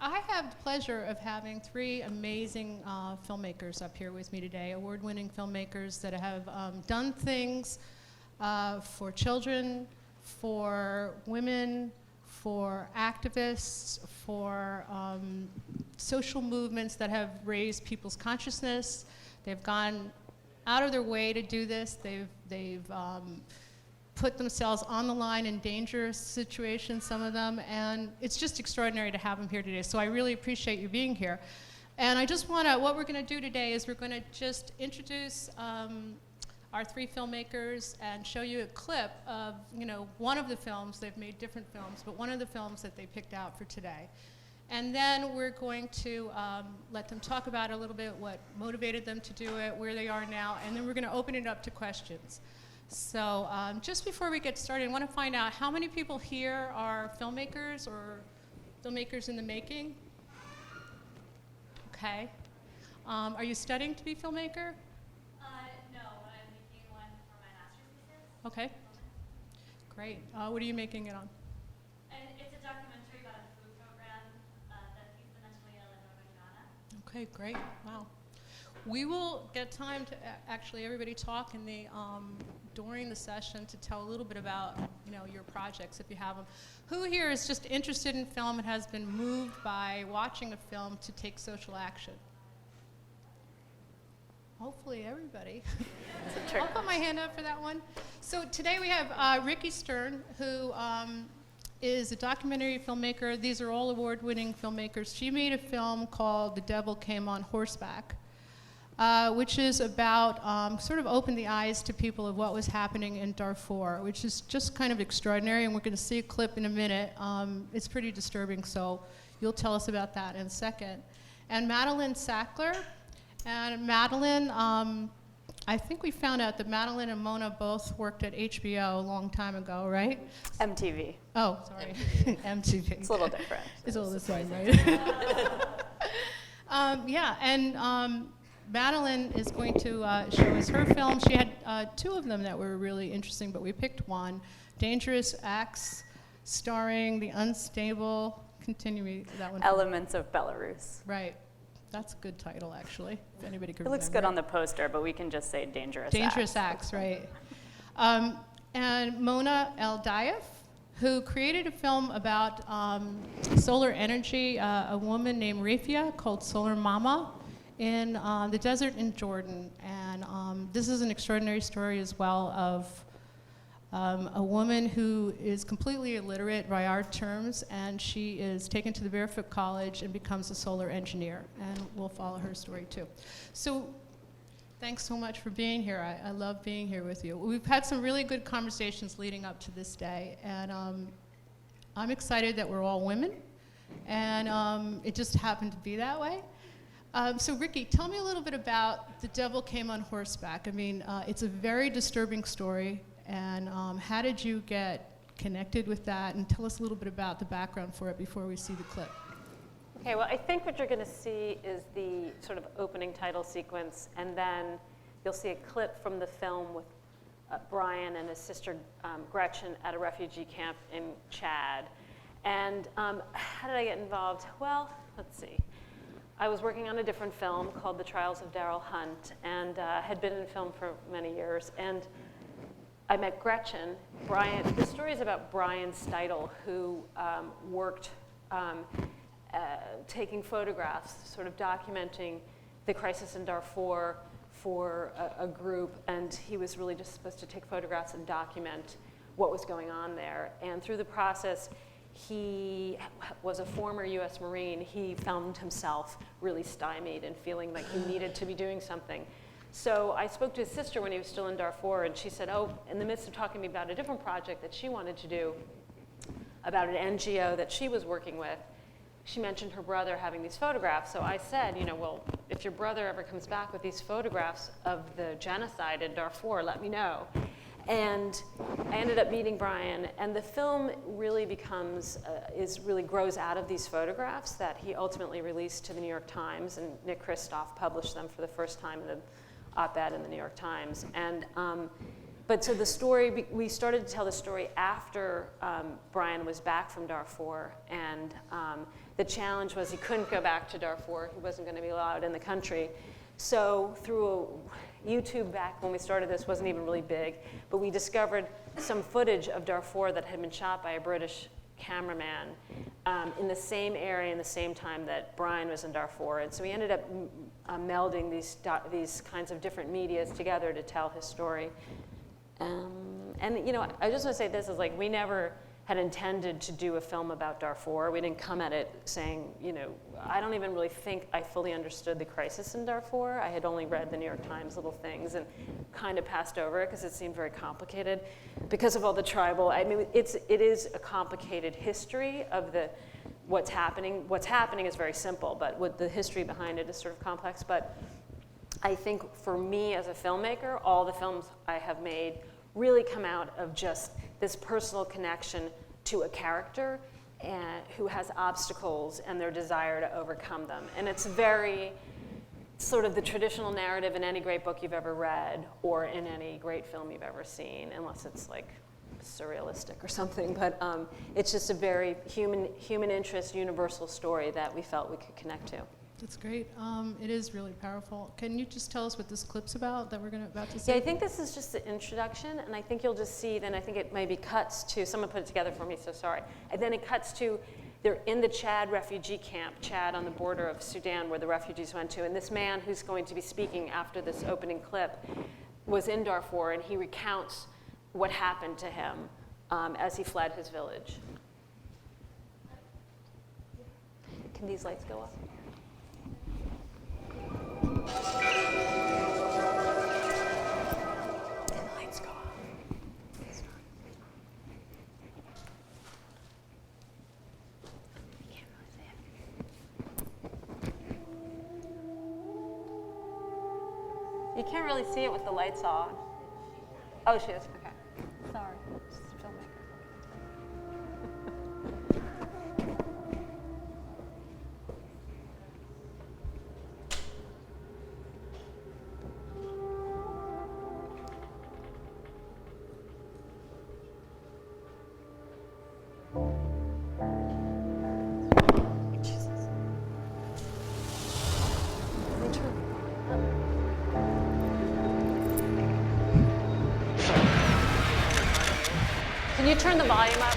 I have the pleasure of having three amazing filmmakers up here with me today, award-winning filmmakers that have done things for children, for women, for activists, for social movements that have raised people's consciousness. They've gone out of their way to do this. They've put themselves on the line in dangerous situations, some of them, and it's just extraordinary to have them here today. So I really appreciate you being here. And I just want to, what we're going to do today is we're going to just introduce our three filmmakers and show you a clip of, one of the films. They've made different films, but one of the films that they picked out for today. And then we're going to let them talk about a little bit what motivated them to do it, where they are now, and then we're going to open it up to questions. So just before we get started, I want to find out how many people here are filmmakers or filmmakers in the making? Okay. Are you studying to be a filmmaker? No, I'm making one for my master's thesis. Okay. Great. What are you making it on? And it's a documentary about a food program that feeds the mentally ill in northern Ghana. Okay, great. Wow. We will get time to actually everybody talk in the during the session to tell a little bit about your projects if you have them. Who here is just interested in film and has been moved by watching a film to take social action? Hopefully everybody. I'll put my hand up for that one. So today we have Ricki who is a documentary filmmaker. These are all award-winning filmmakers. She made a film called The Devil Came on Horseback, which is about sort of opened the eyes to people of what was happening in Darfur, which is just kind of extraordinary, and we're going to see a clip in a minute. It's pretty disturbing, so you'll tell us about that in a second. And Madeleine Sackler. And Madeleine, I think we found out that Madeleine and Mona both worked at HBO a long time ago, right? MTV. Oh, sorry, MTV. It's a little different. It's all the same, right? Yeah, and Madeleine is going to show us her film. She had two of them that were really interesting, but we picked one, Dangerous Acts, starring the unstable, continue that one. Elements of Belarus. Right. That's a good title, actually, if anybody could It looks good on the poster, but we can just say Dangerous Acts. Dangerous Acts, right. And Mona Eldaief, who created a film about solar energy, a woman named Rafea called Solar Mama in the desert in Jordan. And this is an extraordinary story as well of a woman who is completely illiterate by our terms, and she is taken to the Barefoot College and becomes a solar engineer, and we'll follow her story too. So thanks so much for being here. I love being here with you. We've had some really good conversations leading up to this day, and I'm excited that we're all women, and it just happened to be that way. So Ricki, tell me a little bit about The Devil Came on Horseback. I mean, it's a very disturbing story. And how did you get connected with that? And tell us a little bit about the background for it before we see the clip. Okay, well, I think what you're going to see is the sort of opening title sequence, and then you'll see a clip from the film with Brian and his sister Gretchen at a refugee camp in Chad. And how did I get involved? Well, let's see. I was working on a different film called The Trials of Daryl Hunt, and had been in film for many years. And I met Gretchen. Brian, the story is about Brian Steidel, who worked taking photographs, sort of documenting the crisis in Darfur for a group, and he was really just supposed to take photographs and document what was going on there. And through the process, he was a former US Marine. He found himself really stymied and feeling like he needed to be doing something. So I spoke to his sister when he was still in Darfur, and she said, oh, in the midst of talking to me about a different project that she wanted to do about an NGO that she was working with, she mentioned her brother having these photographs. So I said, well, if your brother ever comes back with these photographs of the genocide in Darfur, let me know. And I ended up meeting Brian, and the film really grows out of these photographs that he ultimately released to the New York Times, and Nick Kristof published them for the first time in an op-ed in the New York Times. And But so the story, we started to tell the story after Brian was back from Darfur, and the challenge was he couldn't go back to Darfur. He wasn't going to be allowed in the country. So through YouTube, back when we started this, wasn't even really big, but we discovered some footage of Darfur that had been shot by a British cameraman in the same area in the same time that Brian was in Darfur. And so we ended up melding these kinds of different medias together to tell his story. And you know, I just want to say this is like, we never had intended to do a film about Darfur. We didn't come at it saying, you know, I don't even really think I fully understood the crisis in Darfur. I had only read the New York Times little things and kind of passed over it because it seemed very complicated because of all the tribal, I mean, it is a complicated history of what's happening. What's happening is very simple, but what the history behind it is sort of complex. But I think for me as a filmmaker, all the films I have made really come out of just this personal connection to a character and who has obstacles and their desire to overcome them. And it's very sort of the traditional narrative in any great book you've ever read or in any great film you've ever seen, unless it's like surrealistic or something. But it's just a very human interest, universal story that we felt we could connect to. That's great. It is really powerful. Can you just tell us what this clip's about that we're about to see? Yeah, I think this is just the introduction, and I think you'll just see, then I think it maybe cuts to, someone put it together for me, so sorry. And then it cuts to, they're in the Chad refugee camp, Chad on the border of Sudan where the refugees went to, and this man who's going to be speaking after this opening clip was in Darfur, and he recounts what happened to him as he fled his village. Can these lights go up? And lights go off. You can't really see it. You can't really see it with the lights on. Oh, she is. Okay. Sorry. Just filmmaker. Can you turn the volume up?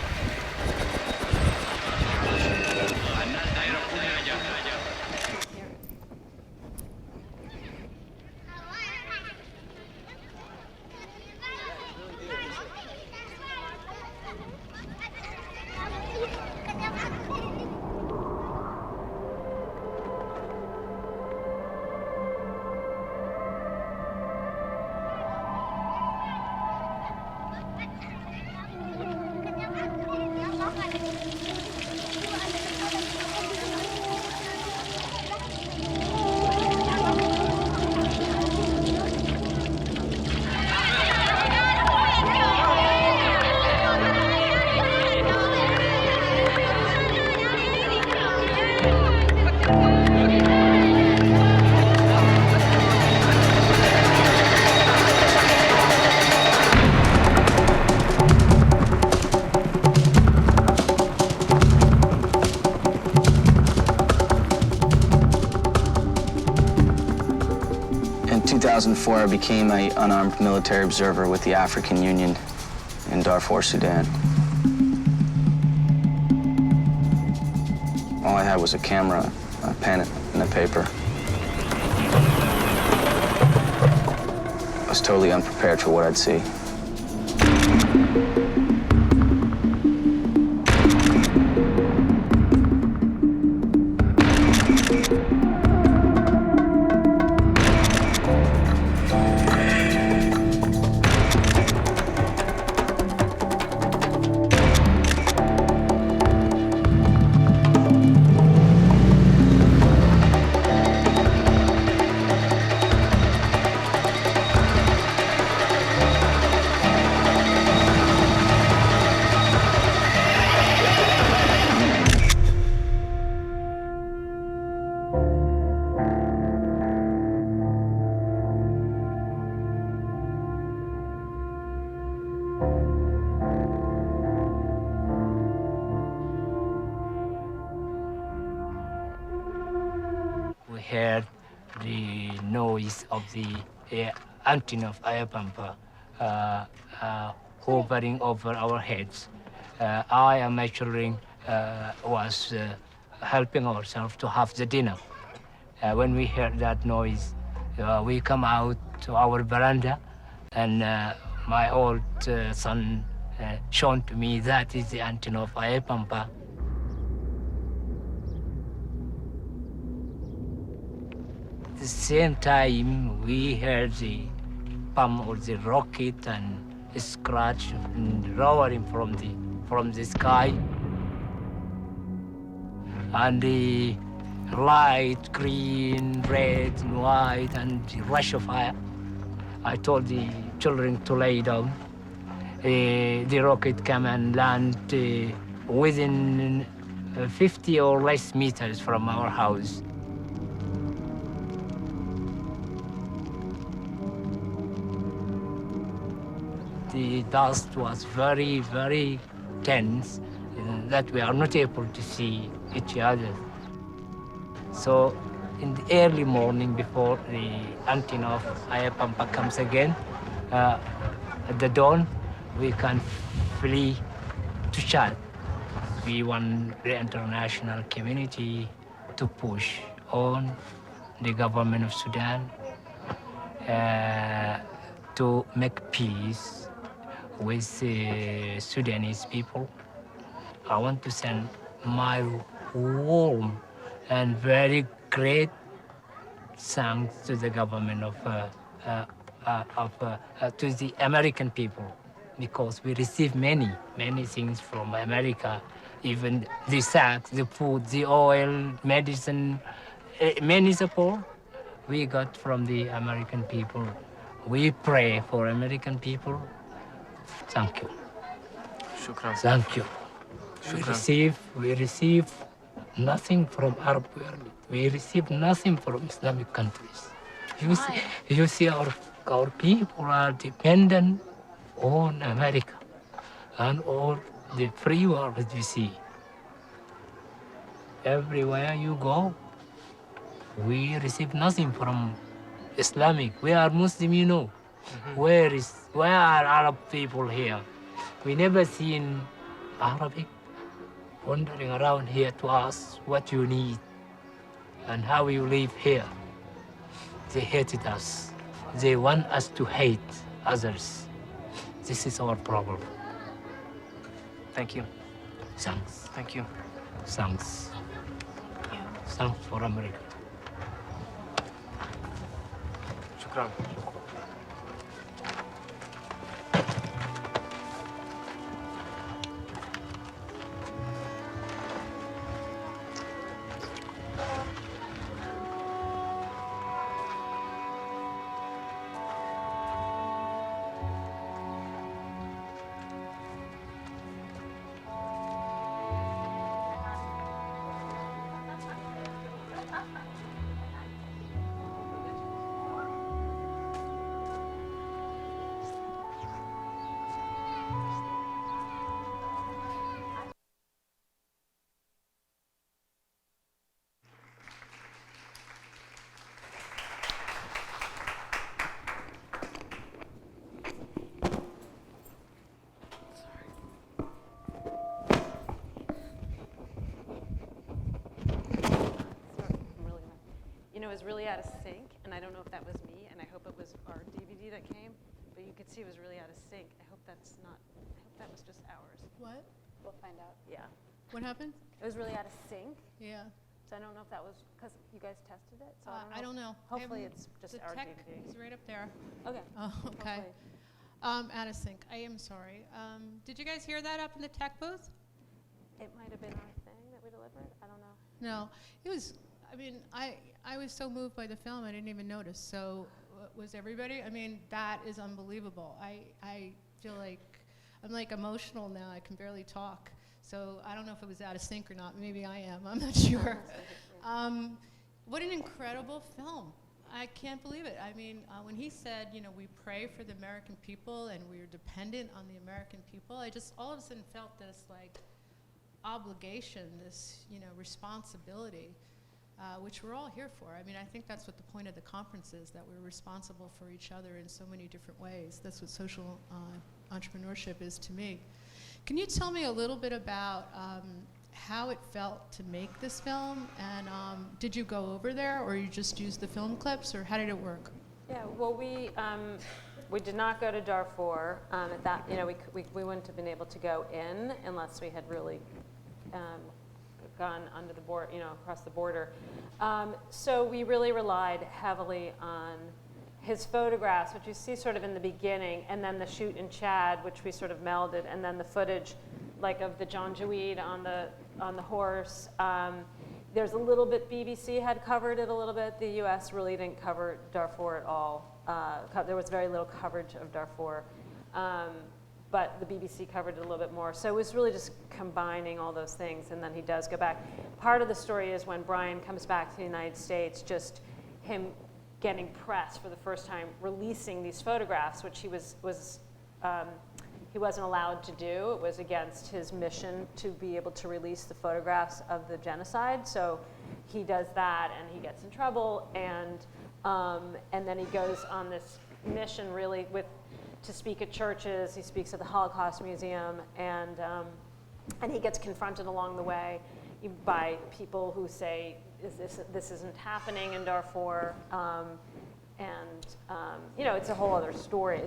In 2004, I became an unarmed military observer with the African Union in Darfur, Sudan. All I had was a camera, a pen, and a paper. I was totally unprepared for what I'd see. heard the noise of the antenna of Ayapampa hovering over our heads. I and my children was helping ourselves to have the dinner. When we heard that noise, we come out to our veranda, and my old son shown to me that is the antenna of Ayapampa. At the same time, we heard the pump or the rocket and scratch and roaring from the sky, and the light, green, red, and white, and the rush of fire. I told the children to lay down. The rocket came and landed within 50 or less meters from our house. The dust was very, very tense, that we are not able to see each other. So in the early morning, before the antenna of Ayapampa comes again, at the dawn, we can flee to Chad. We want the international community to push on the government of Sudan to make peace with the Sudanese people. I want to send my warm and very great thanks to the government to the American people, because we receive many things from America, even the sacks, the food, the oil, medicine, many support we got from the American people. We pray for American people. Thank you. Shukran. Thank you. Shukran. We receive nothing from Arab world. We receive nothing from Islamic countries. You see our people are dependent on America and all the free world that you see. Everywhere you go, we receive nothing from Islamic. We are Muslim, you know. Where are Arab people here? We never seen Arabic wandering around here to ask what you need and how you live here. They hated us. They want us to hate others. This is our problem. Thank you. Thanks. Thank you. Thanks. Thanks for America. Shukran. You know, it was really out of sync, and I don't know if that was me, and I hope it was our DVD that came, but you could see it was really out of sync. I hope that was just ours. What? We'll find out. Yeah. What happened? It was really out of sync, Yeah. so I don't know if that was because you guys tested it. So I don't know. Hopefully it's just the our tech DVD. is right up there. Okay. Oh, okay. Hopefully. Out of sync. I am sorry. Did you guys hear that up in the tech booth? It might have been our thing that we delivered. I don't know. No. It was, I mean, I was so moved by the film, I didn't even notice. So was everybody? I mean, that is unbelievable. I feel like I'm like emotional now. I can barely talk. So I don't know if it was out of sync or not. Maybe I am. I'm not sure. What an incredible film. I can't believe it. I mean, when he said, you know, we pray for the American people and we're dependent on the American people, I just all of a sudden felt this like obligation, this, you know, responsibility which we're all here for. I mean, I think that's what the point of the conference is, that we're responsible for each other in so many different ways. That's what social entrepreneurship is to me. Can you tell me a little bit about how it felt to make this film, and did you go over there, or you just used the film clips, or how did it work? Yeah, well, we did not go to Darfur. At that, we wouldn't have been able to go in unless we had really gone under the border, across the border. So we really relied heavily on his photographs, which you see sort of in the beginning, and then the shoot in Chad, which we sort of melded, and then the footage, like of the Janjaweed on the horse. There's a little bit, BBC had covered it a little bit. The US really didn't cover Darfur at all. There was very little coverage of Darfur, but the BBC covered it a little bit more. So it was really just combining all those things, and then he does go back. Part of the story is when Brian comes back to the United States, just him getting press for the first time, releasing these photographs, which he wasn't allowed to do. It was against his mission to be able to release the photographs of the genocide. So he does that, and he gets in trouble, and then he goes on this mission really to speak at churches. He speaks at the Holocaust Museum, and he gets confronted along the way by people who say, this isn't happening in Darfur. It's a whole other story.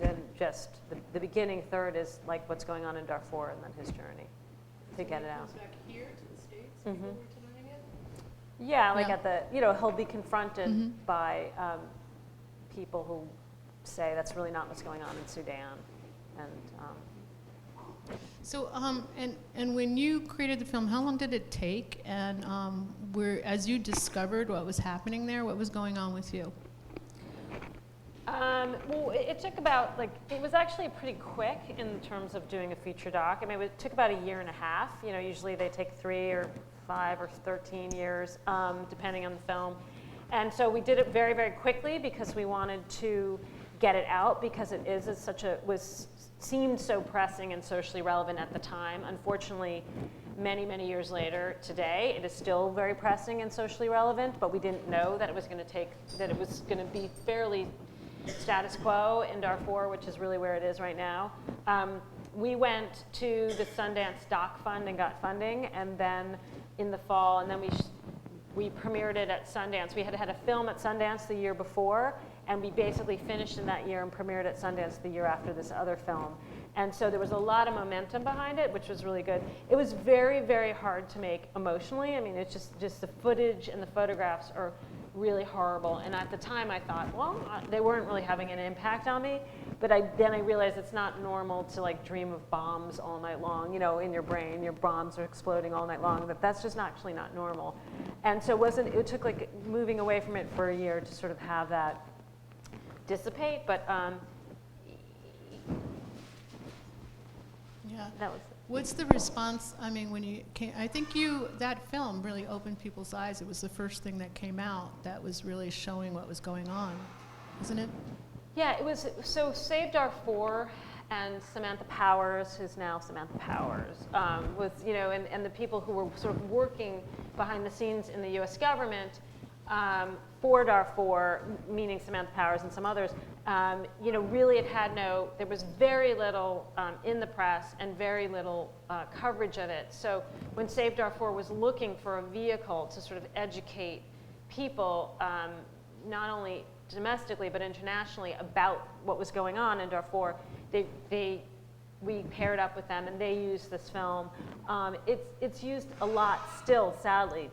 Then just the beginning third is like what's going on in Darfur, and then his journey to get it out. Back here to the States, people were denying it? Yeah, like Yeah. at the, he'll be confronted by people who say that's really not what's going on in Sudan, and. So, and when you created the film, how long did it take? And as you discovered what was happening there, what was going on with you? Well, it took about, it was actually pretty quick in terms of doing a feature doc. I mean, it took about 1.5 years. Usually they take 3 or 5 or 13 years, depending on the film. And so we did it very, very quickly because we wanted to get it out, because it seemed so pressing and socially relevant at the time. Unfortunately, many, many years later, today, it is still very pressing and socially relevant, but we didn't know that it was going to be fairly status quo in Darfur, which is really where it is right now. We went to the Sundance Doc Fund and got funding, and then in the fall, and then we premiered it at Sundance. We had a film at Sundance the year before, and we basically finished in that year and premiered at Sundance the year after this other film. And so there was a lot of momentum behind it, which was really good. It was very, very hard to make emotionally. I mean, it's just the footage and the photographs are really horrible. And at the time I thought, well, they weren't really having an impact on me. But then I realized it's not normal to dream of bombs all night long, in your brain. Your bombs are exploding all night long. That's just actually not normal. And so it took moving away from it for a year to sort of have that dissipate, but Yeah. that was. What's the response? I mean, when you came, I think that film really opened people's eyes. It was the first thing that came out that was really showing what was going on, isn't it? Yeah, it was. So Save Darfur and Samantha Powers, who's now Samantha Powers, was, and the people who were sort of working behind the scenes in the U.S. government for Darfur, meaning Samantha Powers and some others, really there was very little in the press and very little coverage of it. So when Save Darfur was looking for a vehicle to sort of educate people, not only domestically but internationally, about what was going on in Darfur, we paired up with them, and they used this film. It's used a lot still, sadly.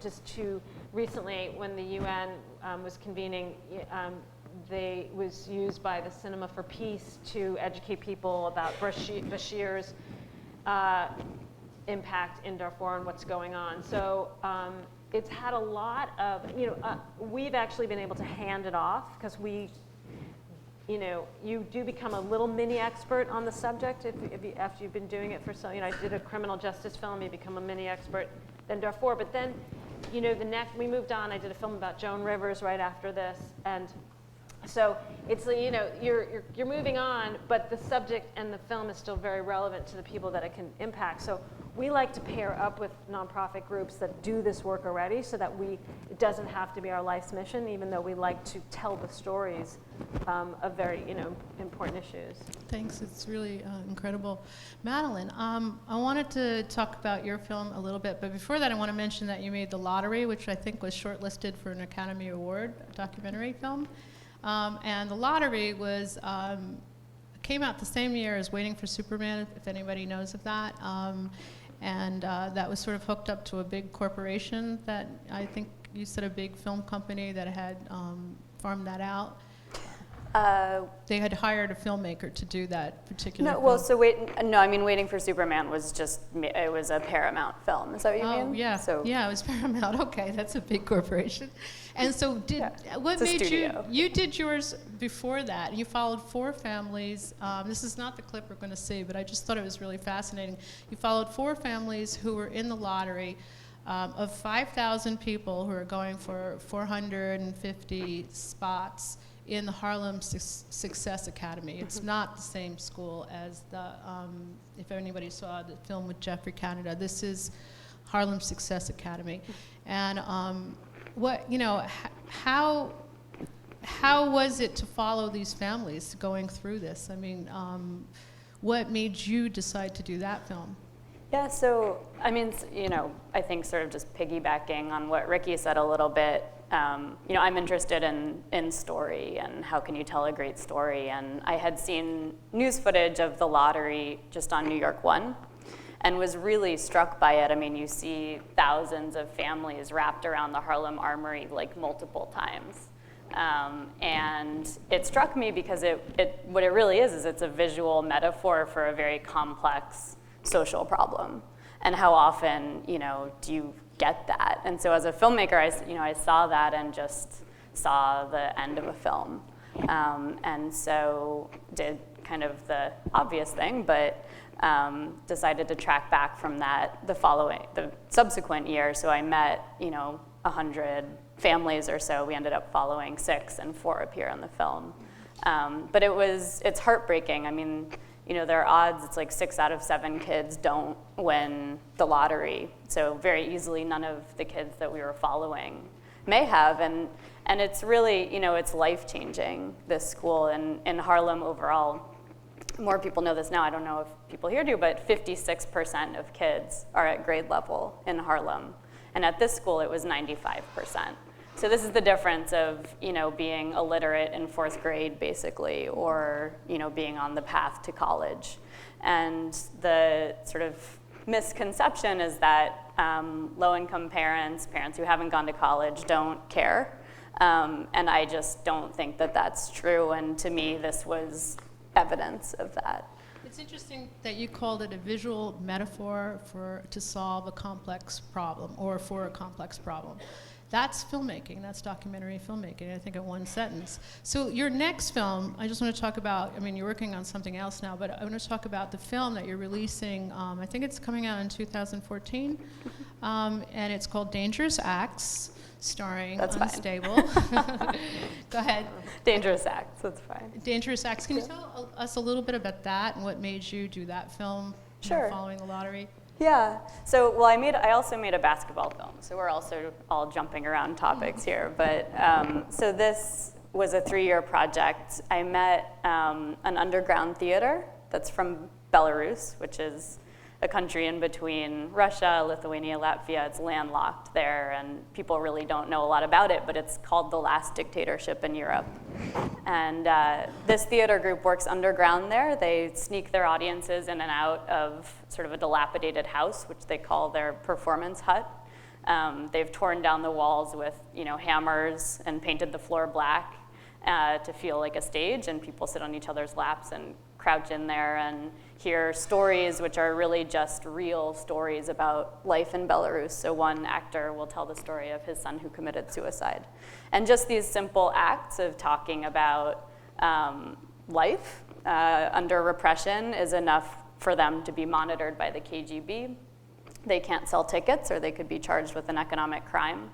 Recently, when the UN was convening, was used by the Cinema for Peace to educate people about Bashir's impact in Darfur and what's going on. So it's had a lot of, we've actually been able to hand it off, because you do become a little mini expert on the subject after you've been doing it for so. I did a criminal justice film, you become a mini expert. Then Darfur, but then, we moved on. I did a film about Joan Rivers right after this, and So it's, you know, you're moving on, but the subject and the film is still very relevant to the people that it can impact. So we like to pair up with nonprofit groups that do this work already, so that it doesn't have to be our life's mission, even though we like to tell the stories of very, you know, important issues. Thanks, it's really incredible. Madeleine, I wanted to talk about your film a little bit, but before that I want to mention that you made The Lottery, which I think was shortlisted for an Academy Award, a documentary film. And The Lottery was, came out the same year as Waiting for Superman, if anybody knows of that. And that was sort of hooked up to a big corporation that I think you said a big film company that had farmed that out. They had hired a filmmaker to do that particular film. Well, so Waiting for Superman was it was a Paramount film. Is that what you mean? Oh, yeah. So yeah, it was Paramount. Okay, that's a big corporation. And so what it's a made studio. you did yours before that. You followed 4 families. This is not the clip we're going to see, but I just thought it was really fascinating. You followed 4 families who were in the lottery of 5,000 people who are going for 450 spots in the Harlem Success Academy. It's not the same school as the, if anybody saw the film with Jeffrey Canada, this is Harlem Success Academy. And how was it to follow these families going through this? I mean, what made you decide to do that film? yeah, so I mean, I think sort of just piggybacking on what Ricki said a little bit. I'm interested in story and how can you tell a great story. And I had seen news footage of the lottery just on New York 1 and was really struck by it. I mean, you see thousands of families wrapped around the Harlem Armory like multiple times. And it struck me because what it really is it's a visual metaphor for a very complex social problem. And how often, do you get that? And so as a filmmaker, I saw that and just saw the end of a film. And so did kind of the obvious thing, but decided to track back from that the subsequent year. So I met, 100 families or so. We ended up following 6 and 4 appear in the film. But it's heartbreaking. I mean, there are odds, it's like 6 out of 7 kids don't win the lottery. So very easily, none of the kids that we were following may have. And it's really, it's life-changing, this school. And in Harlem overall, more people know this now, I don't know if people here do, but 56% of kids are at grade level in Harlem. And at this school, it was 95%. So this is the difference of, being illiterate in 4th grade, basically, or, being on the path to college. And the sort of misconception is that low-income parents who haven't gone to college don't care. And I just don't think that that's true. And to me, this was evidence of that. It's interesting that you called it a visual metaphor to solve a complex problem or for a complex problem. That's filmmaking, that's documentary filmmaking, I think in one sentence. So your next film, I just want to talk about, you're working on something else now, but I want to talk about the film that you're releasing. I think it's coming out in 2014, and it's called Dangerous Acts, starring That's Unstable. Go ahead. Dangerous Acts, that's fine. Dangerous Acts. Can you tell us a little bit about that and what made you do that film? Sure. Following the lottery. Yeah. So, well, I also made a basketball film. So we're also all jumping around topics here. But so this was a 3-year project. I met an underground theater that's from Belarus, which is a country in between Russia, Lithuania, Latvia. It's landlocked there, and people really don't know a lot about it, but it's called the last dictatorship in Europe. And this theater group works underground there. They sneak their audiences in and out of sort of a dilapidated house, which they call their performance hut. They've torn down the walls with, hammers and painted the floor black to feel like a stage, and people sit on each other's laps and crouch in there and hear stories which are really just real stories about life in Belarus. So one actor will tell the story of his son who committed suicide. And just these simple acts of talking about life under repression is enough for them to be monitored by the KGB. They can't sell tickets or they could be charged with an economic crime.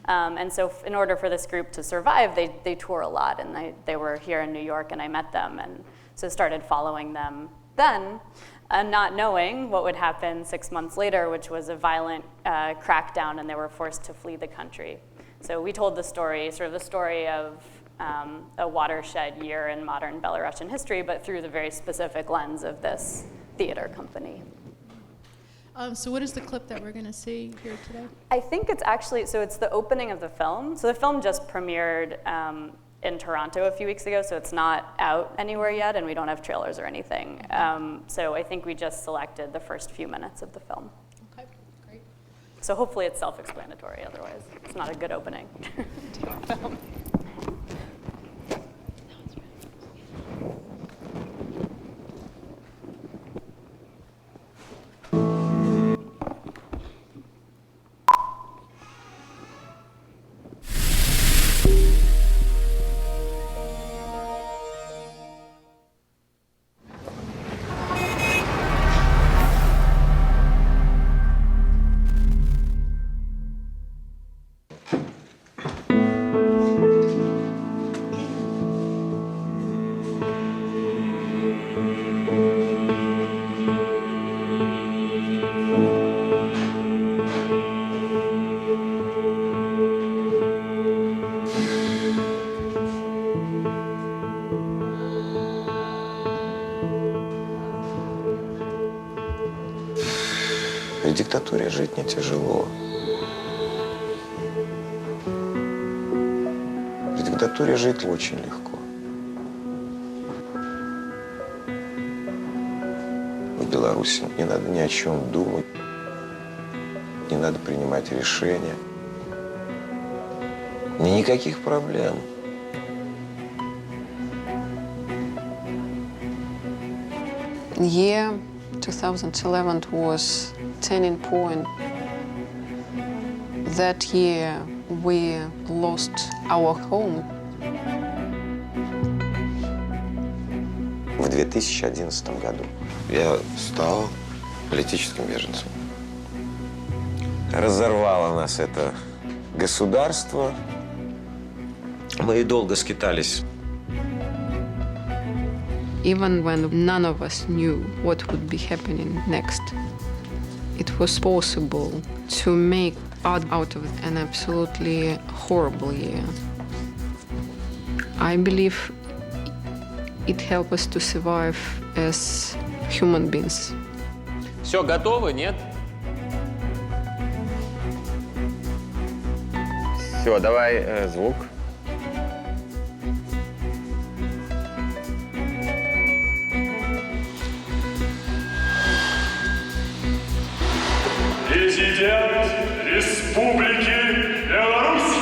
And so in order for this group to survive, they tour a lot, and they were here in New York, and I met them, and so started following them then, not knowing what would happen 6 months later, which was a violent crackdown, and they were forced to flee the country. So we told the story, sort of the story of a watershed year in modern Belarusian history, but through the very specific lens of this theater company. So what is the clip that we're going to see here today? I think it's actually, so it's the opening of the film. So the film just premiered in Toronto a few weeks ago, so it's not out anywhere yet, and we don't have trailers or anything. So I think we just selected the first few minutes of the film. Okay, great. So hopefully it's self-explanatory, otherwise it's not a good opening. В диктатуре жить не тяжело. В диктатуре жить очень легко. В Беларуси не надо ни о чем думать, не надо принимать решения. Никаких проблем. Year 2011 was turning point. That year we lost our home. В 2011 году я стал политическим беженцем. Разорвало нас это государство. Мы долго скитались. Even when none of us knew what would be happening next, it was possible to make art out of an absolutely horrible year. I believe it helped us to survive as human beings. Все, готовы, нет? Все, давай звук. Президент Республики Беларусь.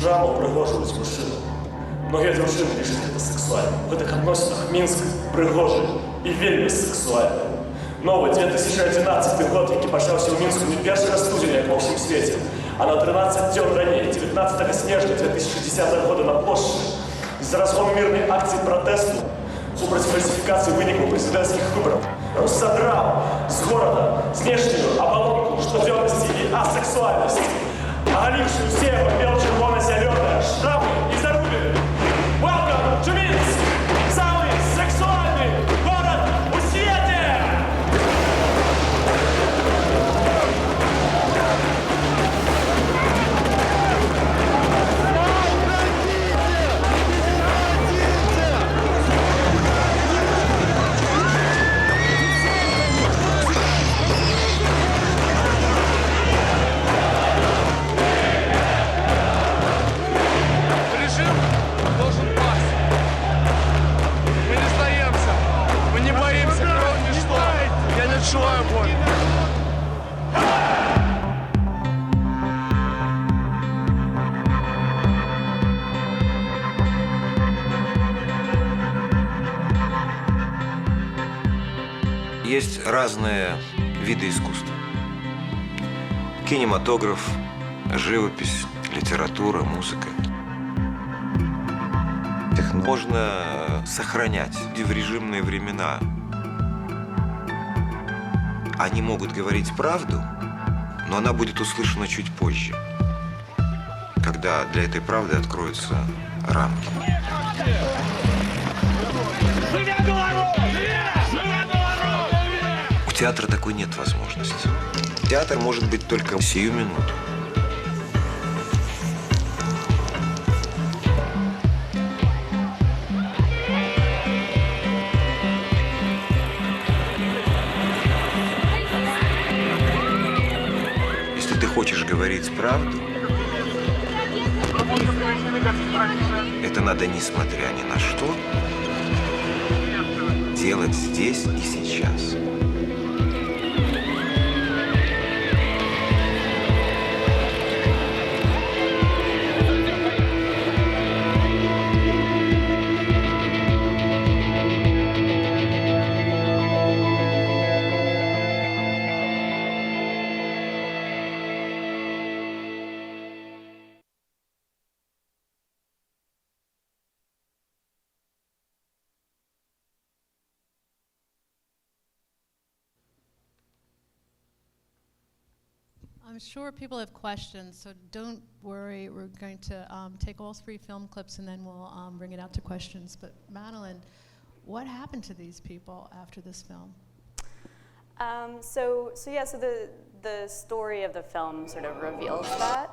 Шраму пригожують мужчину. Многие дружины лишь это сексуально. В этих отношениях Минск пригожий и вельми сексуальный. Новый 2011 год, який почався у Мінську не перший раз студень, як во всім світі, а на 13 днів раніше, 19 снежня 2010 года на площади, из-за разгону мирной акции протесту супротив фальсификации выников президентских выборов, содрал с города внешнюю оболочку штуденности и асексуальности, оголившую все его бело-червоно-зеленые штрафы и зарубины. Welcome to Minsk! Самый сексуальный город в свете! Есть разные виды искусства. Кинематограф, живопись, литература, музыка. Их можно сохранять в режимные времена. Они могут говорить правду, но она будет услышана чуть позже, когда для этой правды откроются рамки. У театра такой нет возможности. Театр может быть только сию минуту. Если ты хочешь говорить правду, это надо, несмотря ни на что, делать здесь и сейчас. I'm sure people have questions, so don't worry. We're going to take all 3 film clips and then we'll bring it out to questions. But Madeleine, what happened to these people after this film? So the story of the film sort of reveals that,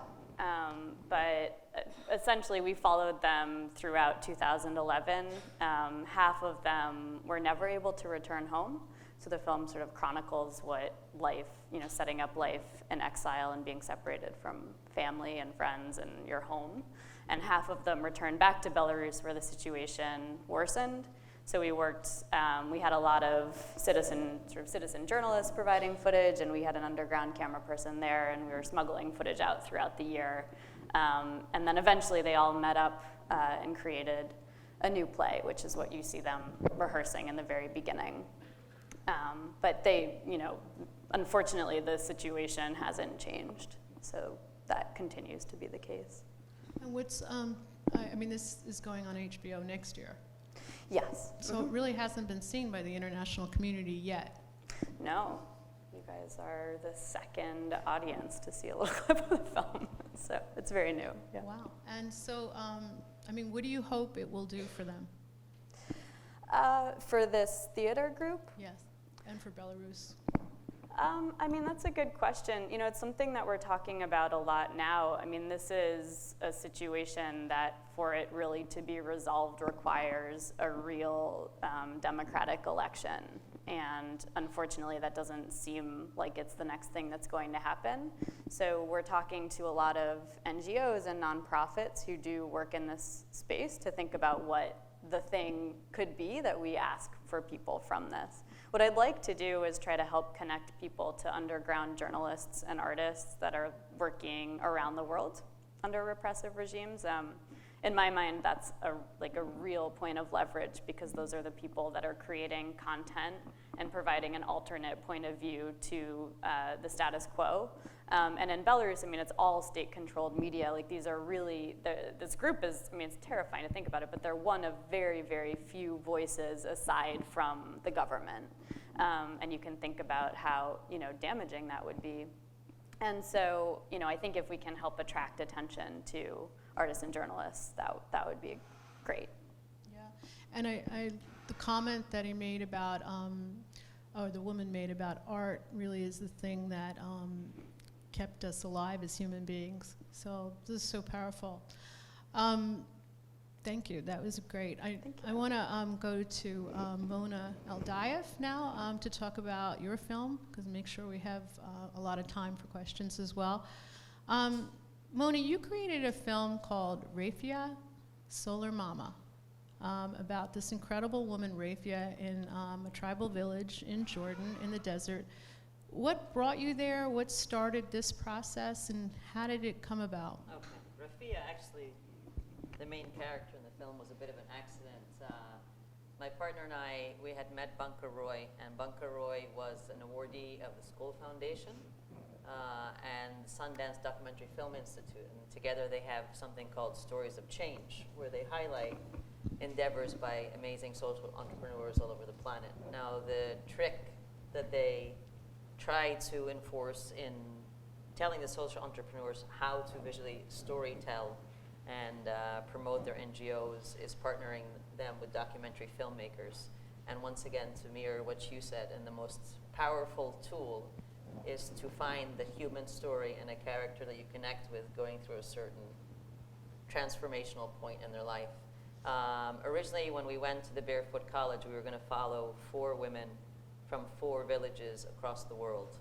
but essentially we followed them throughout 2011. Half of them were never able to return home. So the film sort of chronicles what life, setting up life in exile and being separated from family and friends and your home. And half of them returned back to Belarus where the situation worsened. So we worked, we had a lot of citizen journalists providing footage, and we had an underground camera person there, and we were smuggling footage out throughout the year. And then eventually they all met up and created a new play, which is what you see them rehearsing in the very beginning. But they, unfortunately, the situation hasn't changed, so that continues to be the case. And what's, this is going on HBO next year. Yes. So it really hasn't been seen by the international community yet. No, you guys are the second audience to see a little clip of the film, so it's very new. Yeah. Wow. And so, what do you hope it will do for them? For this theater group? Yes. And for Belarus? That's a good question. It's something that we're talking about a lot now. This is a situation that for it really to be resolved requires a real democratic election. And unfortunately, that doesn't seem like it's the next thing that's going to happen. So we're talking to a lot of NGOs and nonprofits who do work in this space to think about what the thing could be that we ask for people from this. What I'd like to do is try to help connect people to underground journalists and artists that are working around the world under repressive regimes. In my mind, that's a real point of leverage, because those are the people that are creating content and providing an alternate point of view to the status quo. And in Belarus, it's all state-controlled media. These are really, this group is, it's terrifying to think about it, but they're one of very, very few voices aside from the government. And you can think about how, damaging that would be. And so, I think if we can help attract attention to artists and journalists, that would be great. Yeah, and the comment that he made about, or the woman made about art, really is the thing that kept us alive as human beings. So this is so powerful. Thank you, that was great. I want to go to Mona Eldaief now to talk about your film, because make sure we have a lot of time for questions as well. Mona, you created a film called Rafea, Solar Mama, about this incredible woman, Rafea, in a tribal village in Jordan, in the desert. What brought you there? What started this process, and how did it come about? Okay, Rafea, actually, the main character in the film, was a bit of an accident. My partner and I, we had met Bunker Roy, and Bunker Roy was an awardee of the School Foundation and Sundance Documentary Film Institute. And together they have something called Stories of Change, where they highlight endeavors by amazing social entrepreneurs all over the planet. Now, the trick that they try to enforce in telling the social entrepreneurs how to visually storytell and promote their NGOs is partnering them with documentary filmmakers. And once again, to mirror what you said, and the most powerful tool is to find the human story and a character that you connect with going through a certain transformational point in their life. Originally, when we went to the Barefoot College, we were going to follow 4 women from 4 villages across the world,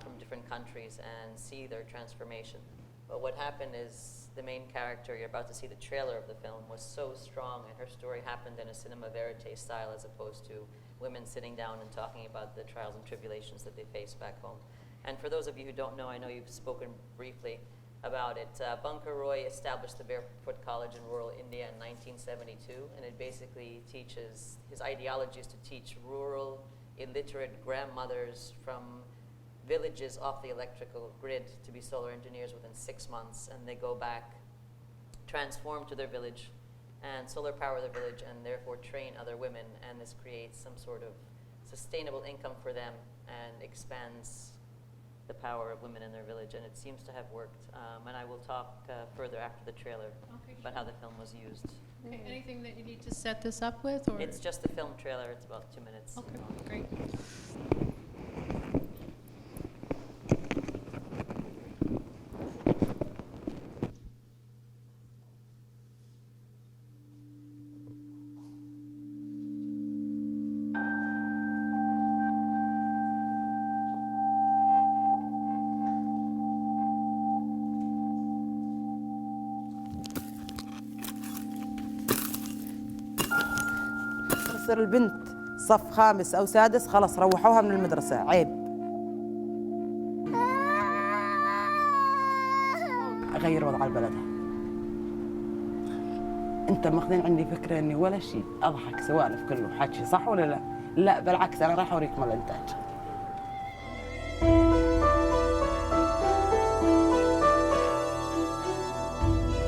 from different countries, and see their transformation. But what happened is the main character, you're about to see the trailer of the film, was so strong, and her story happened in a cinema verite style as opposed to women sitting down and talking about the trials and tribulations that they face back home. And for those of you who don't know, I know you've spoken briefly about it. Bunker Roy established the Barefoot College in rural India in 1972, and it basically teaches, his ideology is to teach rural, illiterate grandmothers from villages off the electrical grid to be solar engineers within 6 months, and they go back, transform to their village, and solar power their village, and therefore train other women, and this creates some sort of sustainable income for them and expands the power of women in their village, and it seems to have worked. And I will talk further after the trailer about how the film was used. Okay, anything that you need to set this up with? Or? It's just the film trailer. It's about 2 minutes. Okay, great. تصير البنت صف 5 أو 6 خلاص روحوها من المدرسة عيب. أغير وضع البلد. أنت ماخذين عندي فكرة إني ولا شيء أضحك سوالف كله حكي صح ولا لا؟ لا بالعكس أنا راح أوريكم الإنتاج.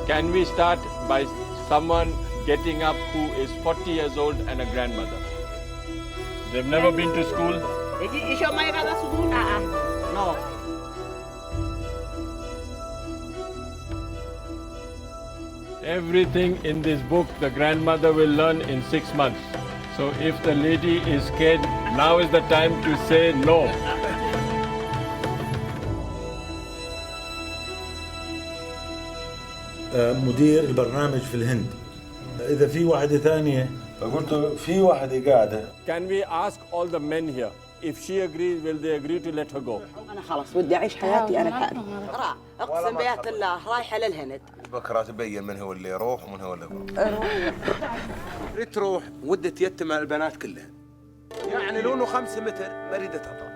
Can we start by someone getting up who is 40 years old and a grandmother? They've never been to school? No. Everything in this book the grandmother will learn in 6 months. So if the lady is scared, now is the time to say no. مدير البرنامج في الهند. إذا في واحدة ثانية فقلت في واحدة قاعدة. Can we ask all the men here, if she agrees, will they agree to let her go? أنا خلاص ودي أعيش حياتي أنا لحالي. أقسم بآيات الله رايحة للهند. بكرة تبين من هو اللي يروح ومن هو اللي يروح. تروح ودي تيتم البنات كلها. يعني لونه 5 متر ما اريد تطلع.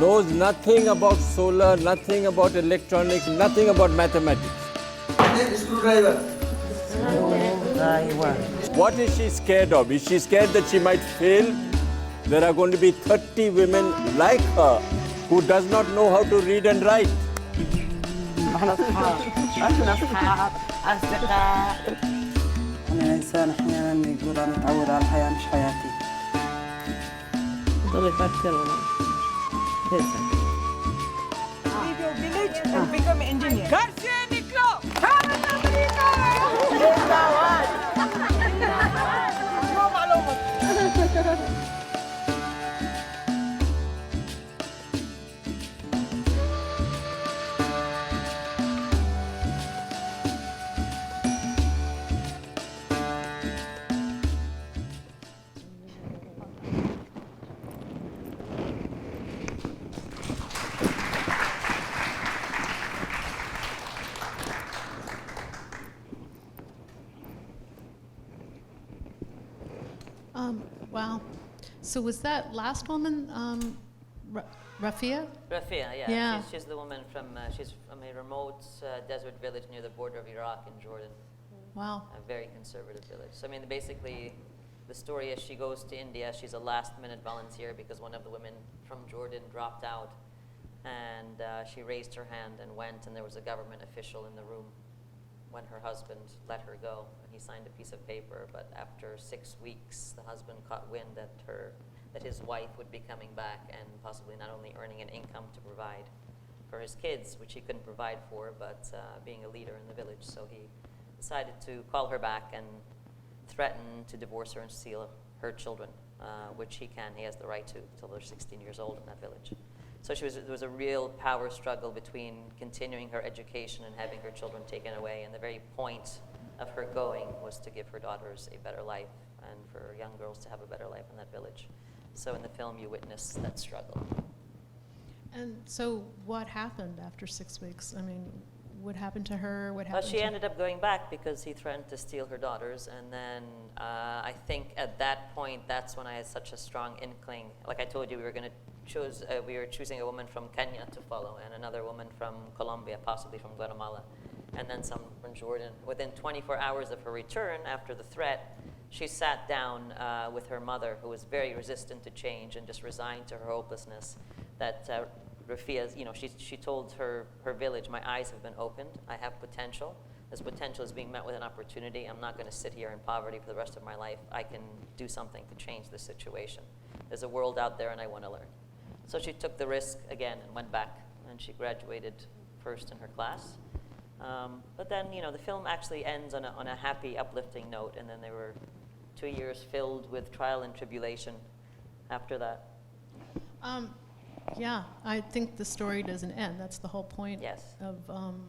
Knows nothing about solar, nothing about electronics, nothing about mathematics. What is she scared of? Is she scared that she might fail? There are going to be 30 women like her who does not know how to read and write. احنا اصحاب اصدقاء. انا انسان احيانا يقول انا متعود على الحياه مش حياتي. ضل يفكر Video village and become engineer. Garcia Niclo! Wow. So was that last woman, Rafea? Rafea, yeah. Yeah. She's the woman from, she's from a remote desert village near the border of Iraq and Jordan. Wow. A very conservative village. So I mean, basically, the story is she goes to India. She's a last-minute volunteer because one of the women from Jordan dropped out, and she raised her hand and went, and there was a government official in the room when her husband let her go, and he signed a piece of paper. But after 6 weeks, the husband caught wind that his wife would be coming back and possibly not only earning an income to provide for his kids, which he couldn't provide for, but being a leader in the village. So he decided to call her back and threaten to divorce her and steal her children, which he can. He has the right to until they're 16 years old in that village. So there was a real power struggle between continuing her education and having her children taken away. And the very point of her going was to give her daughters a better life and for young girls to have a better life in that village. So in the film, you witness that struggle. And so what happened after 6 weeks? I mean, what happened to her? What happened Well, she ended up going back because he threatened to steal her daughters. And then I think at that point, that's when I had such a strong inkling. Like I told you, we were choosing a woman from Kenya to follow and another woman from Colombia, possibly from Guatemala, and then some from Jordan. Within 24 hours of her return after the threat, she sat down with her mother, who was very resistant to change and just resigned to her hopelessness, that Rafea, she told her village, my eyes have been opened, I have potential. This potential is being met with an opportunity. I'm not going to sit here in poverty for the rest of my life. I can do something to change the situation. There's a world out there and I want to learn. So she took the risk again and went back, and she graduated first in her class. But then, the film actually ends on a happy, uplifting note, and then there were 2 years filled with trial and tribulation after that. Yeah, I think the story doesn't end. That's the whole point Yes. of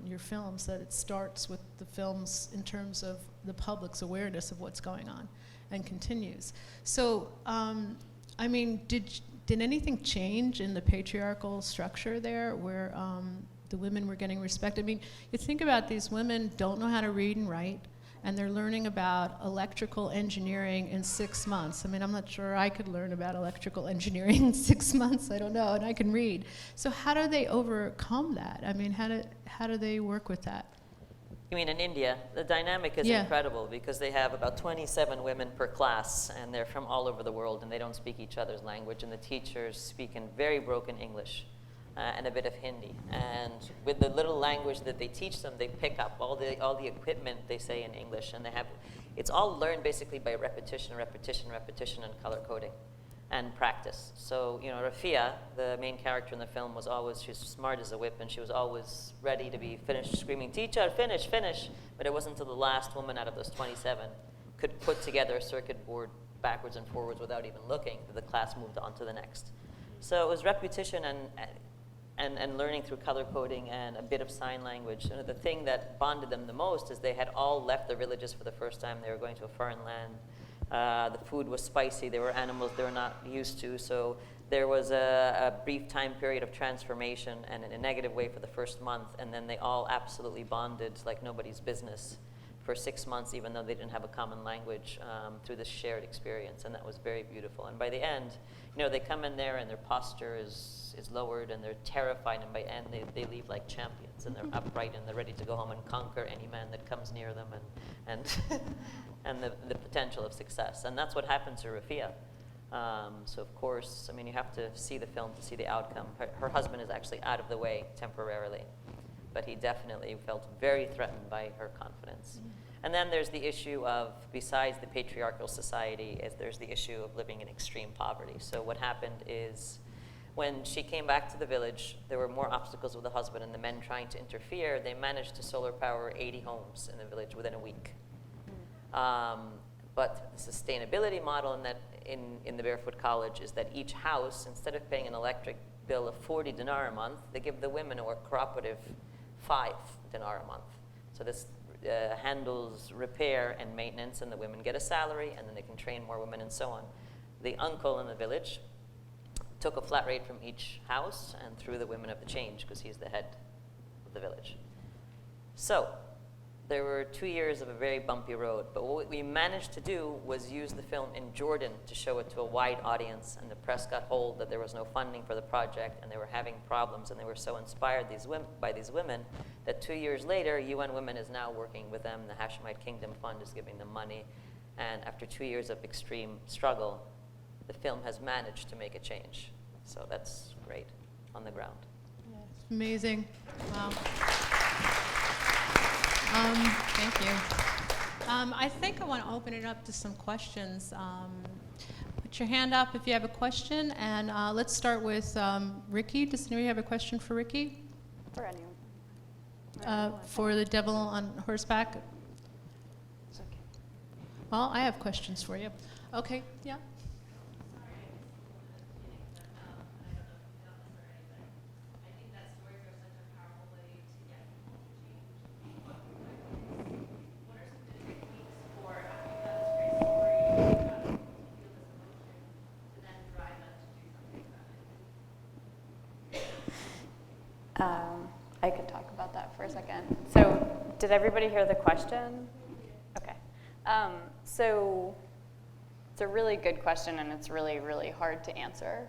your films, that it starts with the films in terms of the public's awareness of what's going on and continues. So, I mean, did anything change in the patriarchal structure there where the women were getting respect? I mean, you think about these women don't know how to read and write, and they're learning about electrical engineering in 6 months. I mean, I'm not sure I could learn about electrical engineering in 6 months. I don't know, and I can read. So how do they overcome that? I mean, how do they work with that? You mean in India? The dynamic is incredible because they have about 27 women per class, and they're from all over the world, and they don't speak each other's language, and the teachers speak in very broken English and a bit of Hindi. And with the little language that they teach them, they pick up all the equipment they say in English, and it's all learned basically by repetition, and color coding and practice. So, Rafea, the main character in the film, she was smart as a whip, and she was always ready to be finished screaming, teacher, finish, finish. But it wasn't until the last woman out of those 27 could put together a circuit board backwards and forwards without even looking that the class moved on to the next. So it was repetition and learning through color coding and a bit of sign language. And the thing that bonded them the most is they had all left their villages for the first time. They were going to a foreign land. The food was spicy. There were animals they were not used to. So there was a brief time period of transformation, and in a negative way for the first month. And then they all absolutely bonded like nobody's business for 6 months, even though they didn't have a common language, through this shared experience. And that was very beautiful. And by the end, they come in there and their posture is lowered and they're terrified. And by the end, they leave like champions, and they're upright and they're ready to go home and conquer any man that comes near them, and and the potential of success. And that's what happened to Rafea. So of course, I mean, you have to see the film to see the outcome. Her husband is actually out of the way temporarily, but he definitely felt very threatened by her confidence. And then there's the issue of, besides the patriarchal society, there's the issue of living in extreme poverty. So what happened is, when she came back to the village, there were more obstacles with the husband and the men trying to interfere. They managed to solar power 80 homes in the village within a week. But the sustainability model in the Barefoot College is that each house, instead of paying an electric bill of 40 dinar a month, they give the women or cooperative 5 dinar a month. So this handles repair and maintenance, and the women get a salary, and then they can train more women and so on. The uncle in the village took a flat rate from each house and threw the women of the change because he's the head of the village. So There were 2 years of a very bumpy road, but what we managed to do was use the film in Jordan to show it to a wide audience, and the press got hold that there was no funding for the project, and they were having problems, and they were so inspired by these women that 2 years later, UN Women is now working with them. The Hashemite Kingdom Fund is giving them money, and after 2 years of extreme struggle, the film has managed to make a change. So that's great on the ground. Amazing. Wow. Thank you. I think I want to open it up to some questions. Put your hand up if you have a question, and let's start with Ricki. Does anybody have a question for Ricki? For anyone. For the devil on horseback? It's okay. Well, I have questions for you. Okay, yeah. I could talk about that for a second. So, did everybody hear the question? Okay. So, it's a really good question, and it's really, really hard to answer,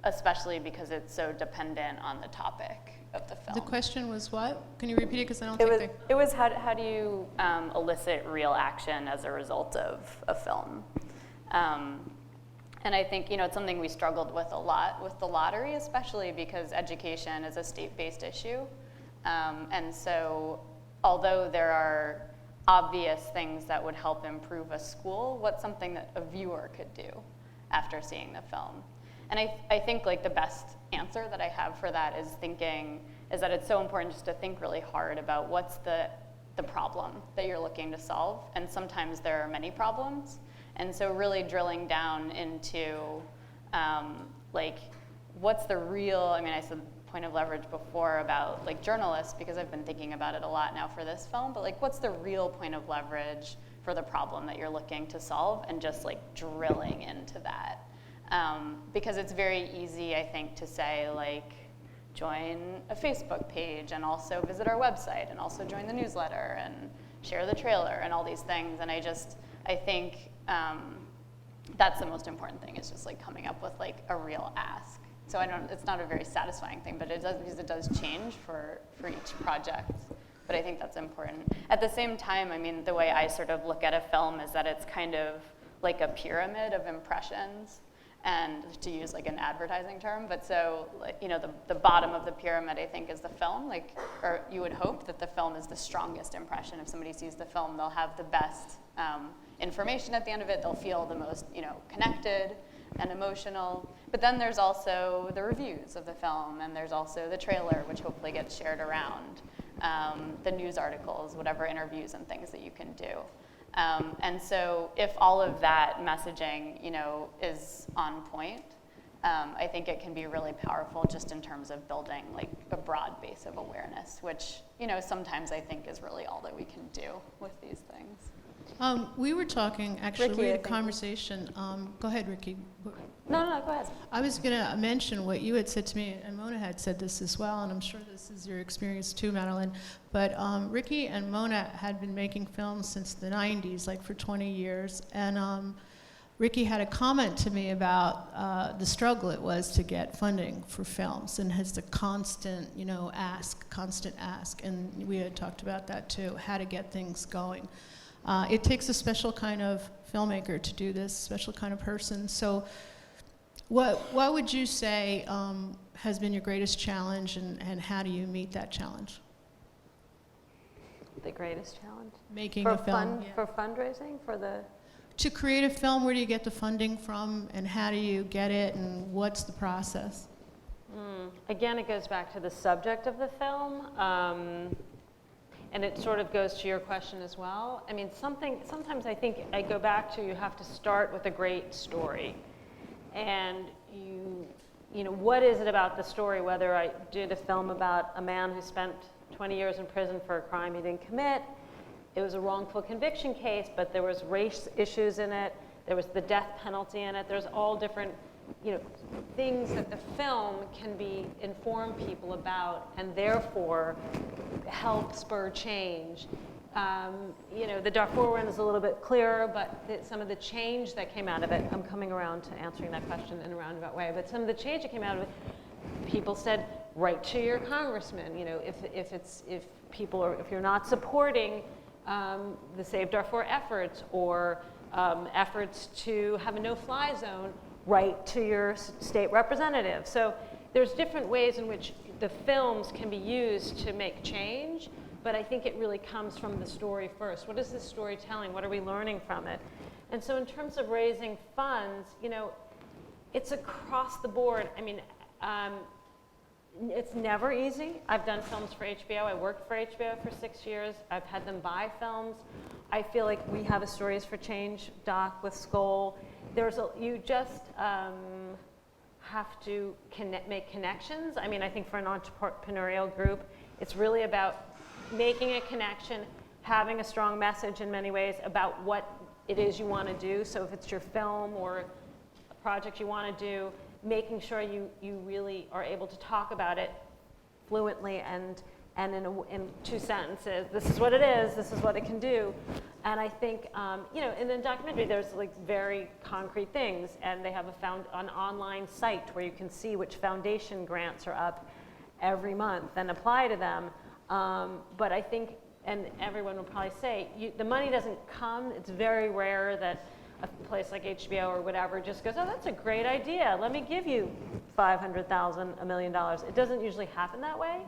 especially because it's so dependent on the topic of the film. The question was what? Can you repeat it? Because I don't think It was how do you elicit real action as a result of a film? And I think, it's something we struggled with a lot with the lottery, especially because education is a state-based issue. And so, although there are obvious things that would help improve a school, what's something that a viewer could do after seeing the film? And I think like the best answer that I have for that is that it's so important just to think really hard about what's the problem that you're looking to solve. And sometimes there are many problems. And so really drilling down into what's the real, I said point of leverage before about like journalists, because I've been thinking about it a lot now for this film, but like what's the real point of leverage for the problem that you're looking to solve, and just like drilling into that. Because it's very easy, I think, to say like, join a Facebook page and also visit our website and also join the newsletter and share the trailer and all these things. And I think that's the most important thing, is just like coming up with like a real ask. So it's not a very satisfying thing, but it does change for each project. But I think that's important. At the same time, the way I sort of look at a film is that it's kind of like a pyramid of impressions, and to use like an advertising term, but so the bottom of the pyramid, I think, is the film. Or you would hope that the film is the strongest impression. If somebody sees the film, they'll have the best information at the end of it. They'll feel the most connected and emotional. But then there's also the reviews of the film, and there's also the trailer, which hopefully gets shared around, the news articles, whatever interviews and things that you can do. And so if all of that messaging, is on point, I think it can be really powerful just in terms of building like a broad base of awareness, which, sometimes I think is really all that we can do with these things. We were talking, actually, Ricki, we had I a think. conversation. Go ahead, Ricki. No, go ahead. I was going to mention what you had said to me, and Mona had said this as well, and I'm sure this is your experience too, Madeleine. But Ricki and Mona had been making films since the 90s, like for 20 years. And Ricki had a comment to me about the struggle it was to get funding for films, and has the constant ask. And we had talked about that too, how to get things going. It takes a special kind of filmmaker to do this, special kind of person. So what would you say has been your greatest challenge, and how do you meet that challenge? The greatest challenge? Making a film. For fundraising? To create a film, where do you get the funding from, and how do you get it, and what's the process? Again, it goes back to the subject of the film. And it sort of goes to your question as well. Sometimes I think I go back to, you have to start with a great story. And what is it about the story, whether I did a film about a man who spent 20 years in prison for a crime he didn't commit, it was a wrongful conviction case, but there was race issues in it, There was the death penalty in it. There's all different, things that the film can inform people about and therefore help spur change. The Darfur one is a little bit clearer, but some of the change that came out of it, I'm coming around to answering that question in a roundabout way, but some of the change that came out of it, people said, write to your congressman. If you're not supporting the Save Darfur efforts or efforts to have a no-fly zone, write to your state representative. So there's different ways in which the films can be used to make change, but I think it really comes from the story first. What is this story telling? What are we learning from it? And so in terms of raising funds, it's across the board. I mean, it's never easy. I've done films for HBO. I worked for HBO for 6 years. I've had them buy films. I feel like we have a Stories for Change doc with Skoll. You just have to make connections. I mean, I think for an entrepreneurial group, it's really about making a connection, having a strong message in many ways about what it is you want to do. So if it's your film or a project you want to do, making sure you really are able to talk about it fluently and in 2 sentences. This is what it is. This is what it can do. And I think, in the documentary, there's like very concrete things, and they have an online site where you can see which foundation grants are up every month and apply to them. But I think, and everyone will probably say, the money doesn't come. It's very rare that a place like HBO or whatever just goes, oh, that's a great idea. Let me give you $500,000, $1 million. It doesn't usually happen that way.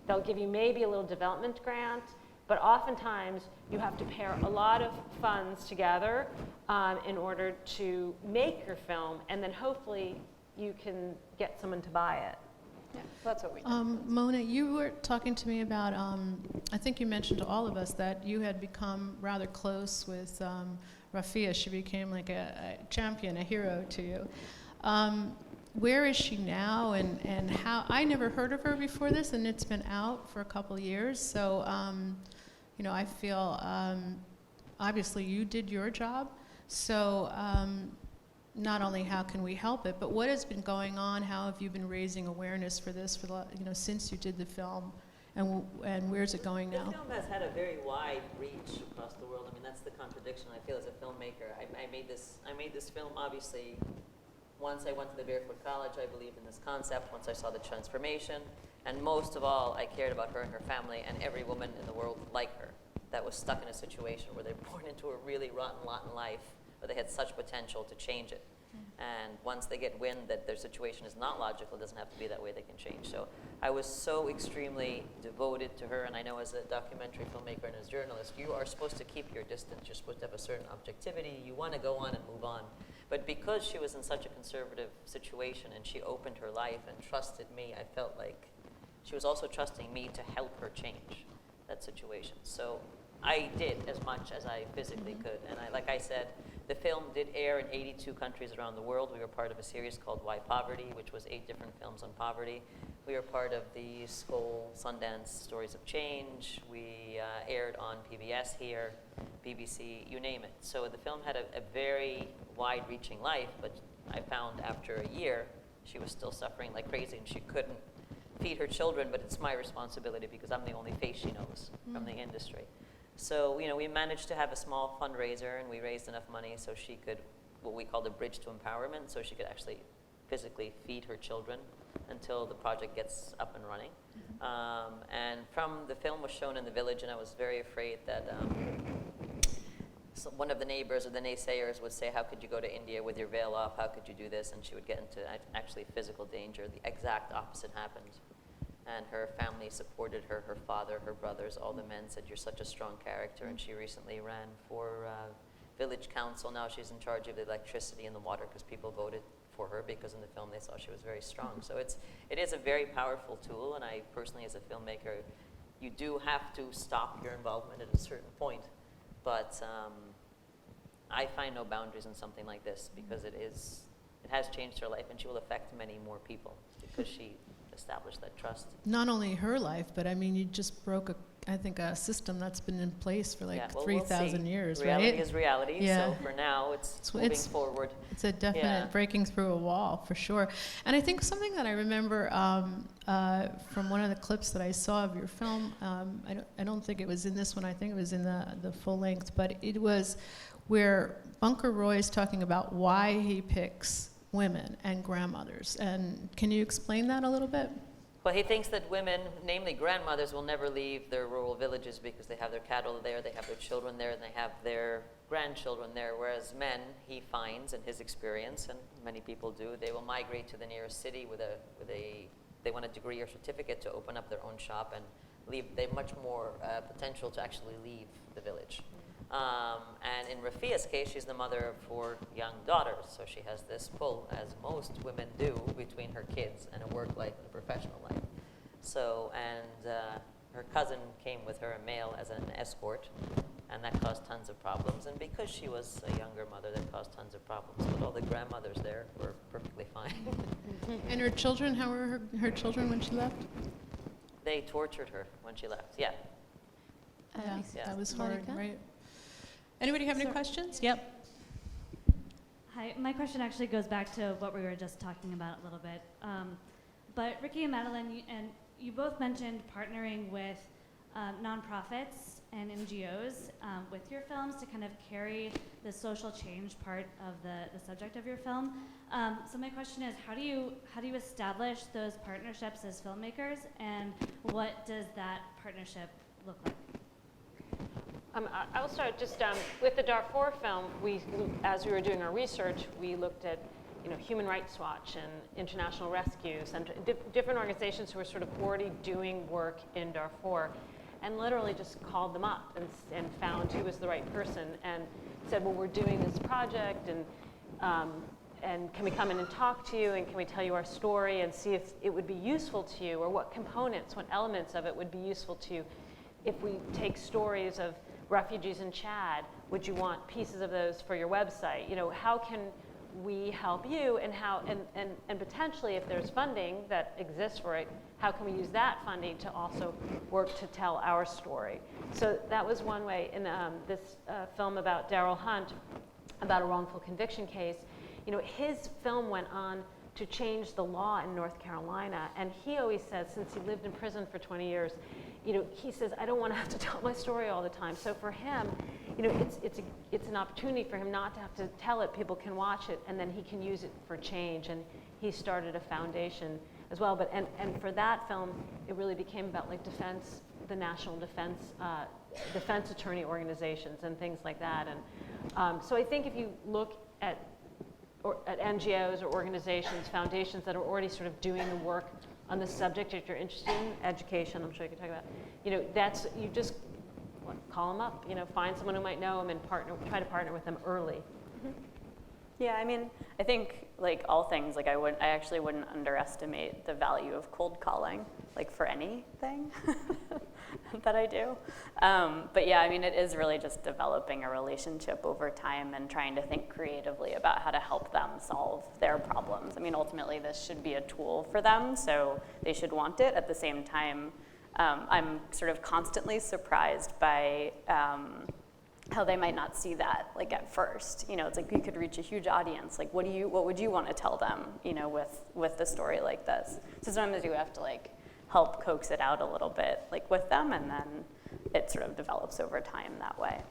They'll give you maybe a little development grant, but oftentimes you have to pair a lot of funds together in order to make your film, and then hopefully you can get someone to buy it. Yeah, so that's what we do. Mona, you were talking to me about, I think you mentioned to all of us that you had become rather close with Rafea. She became like a champion, a hero to you. Where is she now, and how? I never heard of her before this, and it's been out for a couple of years. So, I feel obviously you did your job. So, not only how can we help it, but what has been going on? How have you been raising awareness for this since you did the film, and where's it going now? The film has had a very wide reach across the world. I mean, that's the contradiction I feel as a filmmaker. I made this film obviously. Once I went to the Barefoot College, I believed in this concept. Once I saw the transformation, and most of all, I cared about her and her family and every woman in the world like her that was stuck in a situation where they're born into a really rotten lot in life, but they had such potential to change it. And once they get wind that their situation is not logical, it doesn't have to be that way, they can change. So I was so extremely devoted to her, and I know as a documentary filmmaker and as a journalist, you are supposed to keep your distance. You're supposed to have a certain objectivity. You want to go on and move on. But because she was in such a conservative situation and she opened her life and trusted me, I felt like she was also trusting me to help her change that situation. So I did as much as I physically could. And like I said, the film did air in 82 countries around the world. We were part of a series called Why Poverty, which was 8 different films on poverty. We were part of the Skoll Sundance Stories of Change. We aired on PBS here, BBC, you name it. So the film had a very wide-reaching life, but I found after a year, she was still suffering like crazy and she couldn't feed her children, but it's my responsibility because I'm the only face she knows from the industry. So, we managed to have a small fundraiser, and we raised enough money so she could, what we call the bridge to empowerment, so she could actually physically feed her children until the project gets up and running. And from the film was shown in the village, and I was very afraid that so one of the neighbors or the naysayers would say, how could you go to India with your veil off? How could you do this? And she would get into actually physical danger. The exact opposite happened. And her family supported her, her father, her brothers, all the men said, you're such a strong character. And she recently ran for village council. Now she's in charge of the electricity and the water because people voted for her because in the film they saw she was very strong. So it is a very powerful tool. And I personally, as a filmmaker, you do have to stop your involvement at a certain point. But I find no boundaries in something like this because it has changed her life, and she will affect many more people because she established that trust. Not only her life, but I mean, you just broke a system that's been in place for like Yeah, well, 3,000 we'll see. years, Reality right? is reality, Yeah. so for now, it's moving forward. It's a definite Yeah. breaking through a wall, for sure. And I think something that I remember from one of the clips that I saw of your film, I don't think it was in this one, I think it was in the full length, but it was where Bunker Roy is talking about why he picks women and grandmothers. And can you explain that a little bit? Well, he thinks that women, namely grandmothers, will never leave their rural villages because they have their cattle there, they have their children there, and they have their grandchildren there, whereas men, he finds in his experience, and many people do, they will migrate to the nearest city they want a degree or certificate to open up their own shop and leave. They have much more potential to actually leave the village. And in Rafea's case, she's the mother of 4 young daughters, so she has this pull, as most women do, between her kids and a work life and a professional life. So, and her cousin came with her, a male, as an escort, and that caused tons of problems. And because she was a younger mother, that caused tons of problems. But all the grandmothers there were perfectly fine. And her children, how were her children when she left? They tortured her when she left, yeah. Yeah, that was hard, right? Anybody have any questions? Yep. Hi, my question actually goes back to what we were just talking about a little bit. But Ricki and Madeleine, you both mentioned partnering with nonprofits and NGOs with your films to kind of carry the social change part of the subject of your film. So my question is, how do you establish those partnerships as filmmakers, and what does that partnership look like? I will start just with the Darfur film. As we were doing our research, we looked at Human Rights Watch and International Rescue Center, different organizations who were sort of already doing work in Darfur, and literally just called them up and found who was the right person and said, well, we're doing this project, and can we come in and talk to you, and can we tell you our story and see if it would be useful to you, or what components, what elements of it would be useful to you. If we take stories of refugees in Chad, would you want pieces of those for your website? How can we help you, and how, and potentially if there's funding that exists for it, how can we use that funding to also work to tell our story? So that was one way. In this film about Darrell Hunt, about a wrongful conviction case, his film went on to change the law in North Carolina, and he always says, since he lived in prison for 20 years, he says, I don't want to have to tell my story all the time. So for him, it's an opportunity for him not to have to tell it. People can watch it, and then he can use it for change. And he started a foundation as well. But and for that film, it really became about like defense, the national defense attorney organizations and things like that. And so I think if you look at NGOs or organizations, foundations that are already sort of doing the work on the subject, if you're interested in education, I'm sure you can talk about, that's, you just call them up, find someone who might know them and try to partner with them early. Mm-hmm. Yeah, I mean, I think like all things, like I actually wouldn't underestimate the value of cold calling, like for anything that I do. But yeah, I mean, it is really just developing a relationship over time and trying to think creatively about how to help them solve their problems. I mean, ultimately this should be a tool for them, so they should want it. At the same time, I'm sort of constantly surprised by how they might not see that like at first. It's like you could reach a huge audience. Like what would you want to tell them, with a story like this? So sometimes you have to like help coax it out a little bit like with them, and then it sort of develops over time that way.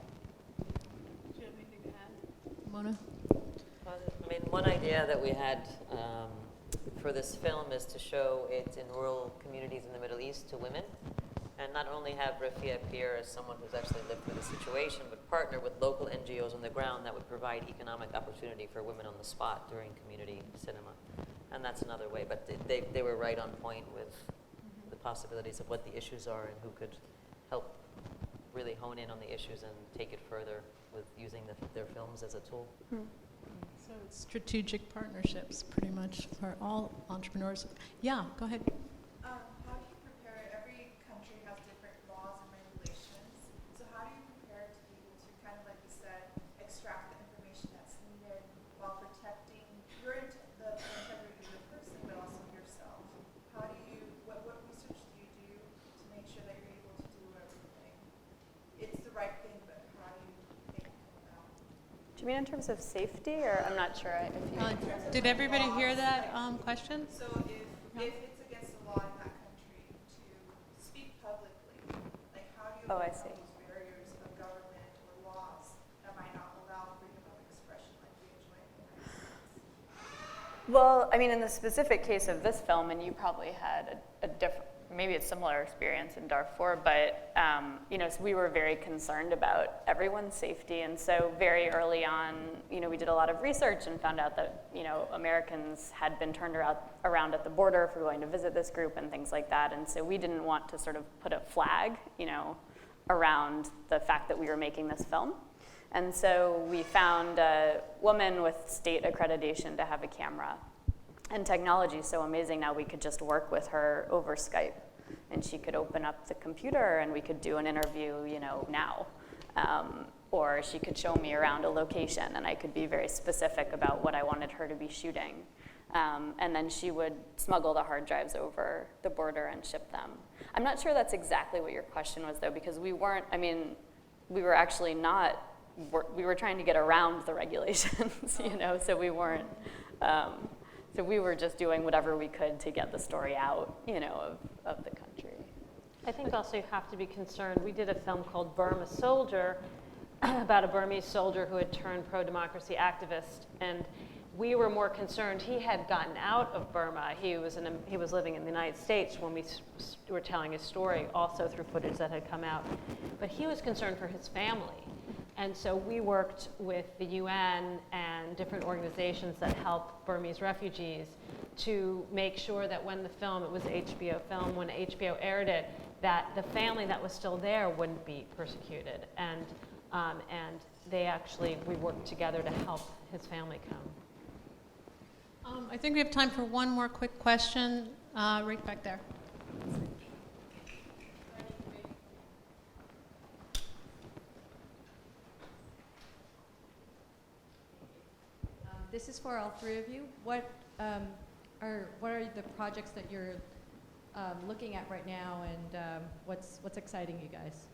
Do you have anything to add, Mona? Well, I mean, one idea that we had for this film is to show it in rural communities in the Middle East to women, and not only have Rafea appear as someone who's actually lived through the situation, but partner with local NGOs on the ground that would provide economic opportunity for women on the spot during community cinema. And that's another way, but they were right on point with the possibilities of what the issues are and who could help really hone in on the issues and take it further with using their films as a tool. So it's strategic partnerships pretty much for all entrepreneurs. Yeah, go ahead. How do you prepare? Every country has different laws and regulations. So how do you prepare to be able to kind of, like you said, extract the information that's needed while protecting the integrity of the person, but also yourself? How do you, what research do you do to make sure that you're able to do everything? mean in terms of safety, or I'm not sure if you... Did everybody hear that question? So if it's against the law in that country to speak publicly, like how do you overcome those barriers of government or laws that might not allow freedom of expression like we enjoy in the United States? Well, I mean, in the specific case of this film, and you probably had a different, maybe a similar experience in Darfur, but you know, so we were very concerned about everyone's safety, and so very early on, you know, we did a lot of research and found out that, you know, Americans had been turned around at the border for going to visit this group and things like that, and so we didn't want to sort of put a flag, you know, around the fact that we were making this film. And so we found a woman with state accreditation to have a camera. And technology is so amazing now, we could just work with her over Skype. And she could open up the computer and we could do an interview, you know, now. Or she could show me around a location and I could be very specific about what I wanted her to be shooting. And then she would smuggle the hard drives over the border and ship them. I'm not sure that's exactly what your question was though, because we weren't, I mean, we were actually not, we were trying to get around the regulations, you know, so we weren't, so we were just doing whatever we could to get the story out, you know, of the country. I think also you have to be concerned. We did a film called Burma Soldier about a Burmese soldier who had turned pro-democracy activist, and we were more concerned. He had gotten out of Burma. He was living in the United States when we were telling his story, also through footage that had come out. But he was concerned for his family. And so we worked with the UN and different organizations that help Burmese refugees to make sure that when the film, it was an HBO film, when HBO aired it, that the family that was still there wouldn't be persecuted. And they actually, we worked together to help his family come. I think we have time for one more quick question. Right back there. This is for all three of you. What are the projects that you're looking at right now, and what's exciting you guys?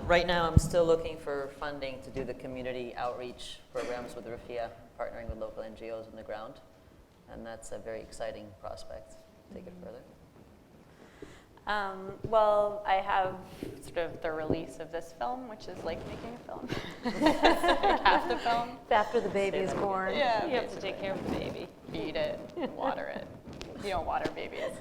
Right now, I'm still looking for funding to do the community outreach programs with Rafea, partnering with local NGOs on the ground, and that's a very exciting prospect. Take it further. Well, I have sort of the release of this film, which is like making a film. It's like half the film. It's after the baby is born. Yeah, You have to take care of the baby. Feed it, water it. You don't water babies.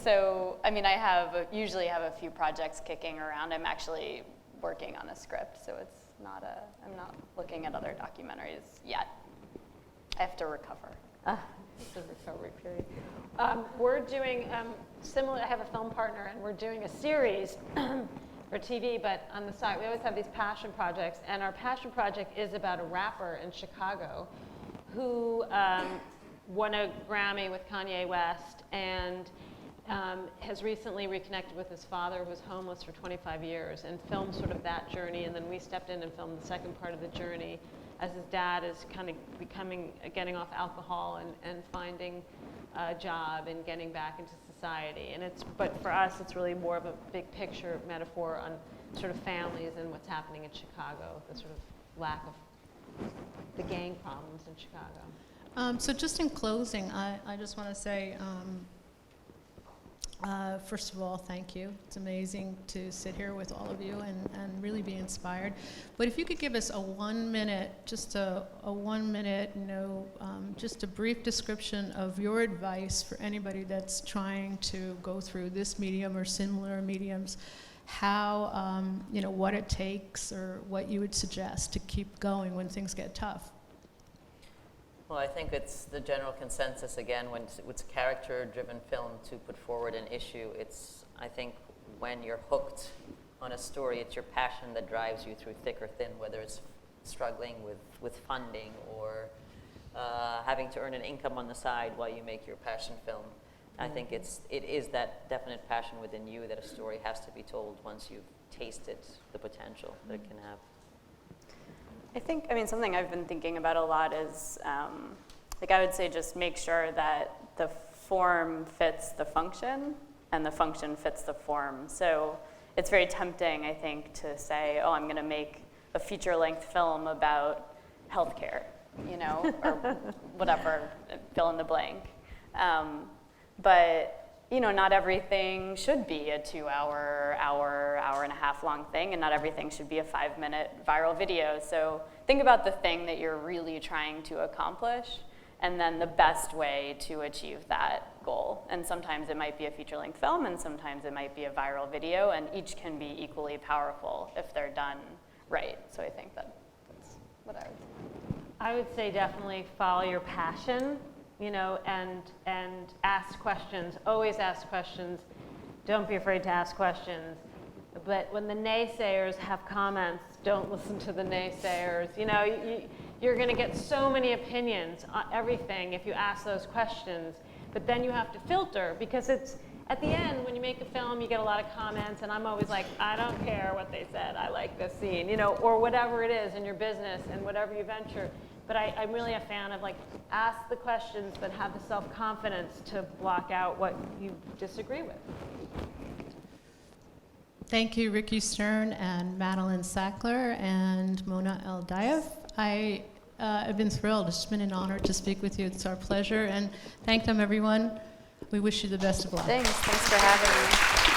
So, I mean, I usually have a few projects kicking around. I'm actually working on a script, so it's not I'm not looking at other documentaries yet. I have to recover. It's a recovery period. We're doing similar. I have a film partner, and we're doing a series for TV. But on the side, we always have these passion projects, and our passion project is about a rapper in Chicago who won a Grammy with Kanye West, and has recently reconnected with his father, who was homeless for 25 years, and filmed sort of that journey. And then we stepped in and filmed the second part of the journey, as his dad is kind of getting off alcohol and finding a job and getting back into society. And but for us, it's really more of a big picture metaphor on sort of families and what's happening in Chicago, the sort of lack of the gang problems in Chicago. So just in closing, I just want to say, first of all, thank you. It's amazing to sit here with all of you and really be inspired. But if you could give us a 1 minute, just a 1 minute, just a brief description of your advice for anybody that's trying to go through this medium or similar mediums, how, what it takes or what you would suggest to keep going when things get tough. Well, I think it's the general consensus, again, when it's character-driven film to put forward an issue. I think when you're hooked on a story, it's your passion that drives you through thick or thin, whether it's struggling with funding or having to earn an income on the side while you make your passion film. I think it is that definite passion within you that a story has to be told once you've tasted the potential that it can have. I mean, something I've been thinking about a lot is, I would say just make sure that the form fits the function. and the function fits the form. So it's very tempting, I think, to say, oh, I'm going to make a feature-length film about healthcare, you know, or whatever, fill in the blank. But you know, not everything should be a 2-hour, hour and a half long thing, and not everything should be a 5-minute viral video. So think about the thing that you're really trying to accomplish, and then the best way to achieve that goal. And sometimes it might be a feature-length film, and sometimes it might be a viral video, and each can be equally powerful if they're done right. So I think that's what I would say. I would say definitely follow your passion, you know, and ask questions. Always ask questions. Don't be afraid to ask questions. But when the naysayers have comments, don't listen to the naysayers. You know, you're going to get so many opinions on everything if you ask those questions. But then you have to filter, because it's at the end, when you make a film, you get a lot of comments, and I'm always like, I don't care what they said. I like this scene, you know, or whatever it is in your business and whatever you venture. But I'm really a fan of, like, ask the questions, but have the self-confidence to block out what you disagree with. Thank you, Ricki Stern and Madeleine Sackler and Mona Eldaief. I have been thrilled. It's been an honor to speak with you. It's our pleasure. And thank them, everyone. We wish you the best of luck. Thanks for having me.